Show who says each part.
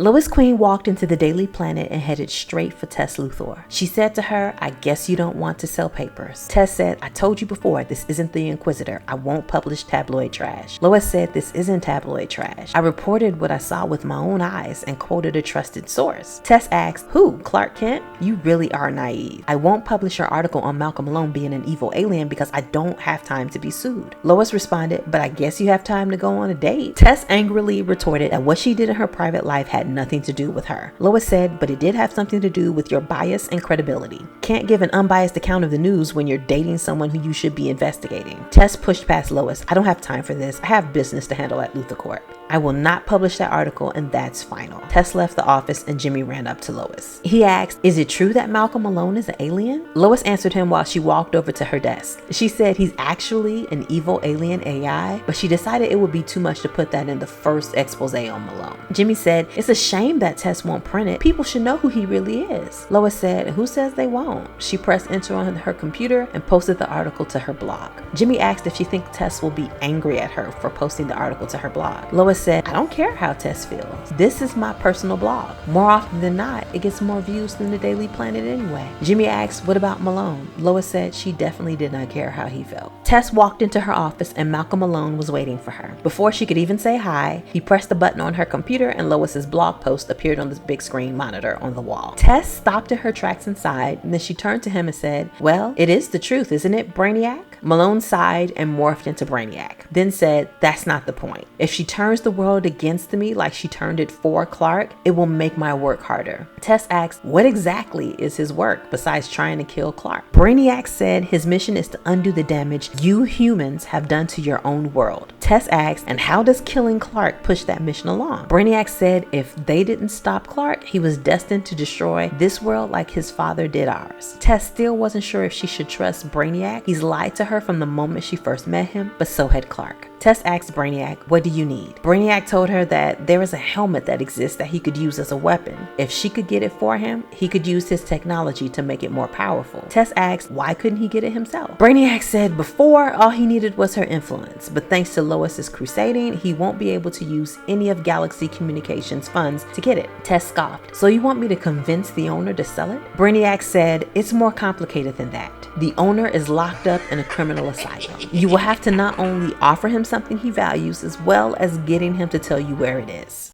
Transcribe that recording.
Speaker 1: Lois Queen walked into the Daily Planet and headed straight for Tess Luthor. She said to her, "I guess you don't want to sell papers." Tess said, "I told you before, this isn't the Inquisitor. I won't publish tabloid trash." Lois said, "This isn't tabloid trash. I reported what I saw with my own eyes and quoted a trusted source." Tess asked, "Who, Clark Kent? You really are naive. I won't publish your article on Malcolm Malone being an evil alien because I don't have time to be sued." Lois responded, "But I guess you have time to go on a date." Tess angrily retorted that what she did in her private life had nothing to do with her. Lois said, "But it did have something to do with your bias and credibility. Can't give an unbiased account of the news when you're dating someone who you should be investigating." Tess pushed past Lois. "I don't have time for this. I have business to handle at Luthor Court. I will not publish that article, and that's final." Tess left the office and Jimmy ran up to Lois. He asked, "Is it true that Malcolm Malone is an alien?" Lois answered him while she walked over to her desk. She said he's actually an evil alien AI, but she decided it would be too much to put that in the first expose on Malone. Jimmy said, "It's a shame that Tess won't print it. People should know who he really is." Lois said, "Who says they won't?" She pressed enter on her computer and posted the article to her blog. Jimmy asked if she thinks Tess will be angry at her for posting the article to her blog. Lois said, "I don't care how Tess feels. This is my personal blog. More often than not, it gets more views than the Daily Planet anyway." Jimmy asked, "What about Malone?" Lois said she definitely did not care how he felt. Tess walked into her office and Malcolm Malone was waiting for her. Before she could even say hi, he pressed a button on her computer and Lois's blog post appeared on the big screen monitor on the wall. Tess stopped in her tracks and sighed, and then she turned to him and said, "Well, it is the truth, isn't it, Brainiac?" Malone sighed and morphed into Brainiac, then said, "That's not the point. If she turns the world against me like she turned it for Clark, it will make my work harder." Tess asked, "What exactly is his work besides trying to kill Clark?" Brainiac said his mission is to undo the damage you humans have done to your own world. Tess asked, "And how does killing Clark push that mission along?" Brainiac said if they didn't stop Clark, he was destined to destroy this world like his father did ours. Tess still wasn't sure if she should trust Brainiac. He's lied to her from the moment she first met him, but so had Clark. Tess asked Brainiac, "What do you need?" Brainiac told her that there is a helmet that exists that he could use as a weapon. If she could get it for him, he could use his technology to make it more powerful. Tess asked, why couldn't he get it himself? Brainiac said before, all he needed was her influence, but thanks to Lois's crusading, he won't be able to use any of Galaxy Communications' funds to get it. Tess scoffed, "So you want me to convince the owner to sell it?" Brainiac said, "It's more complicated than that. The owner is locked up in a criminal asylum. You will have to not only offer him something he values, as well as getting him to tell you where it is."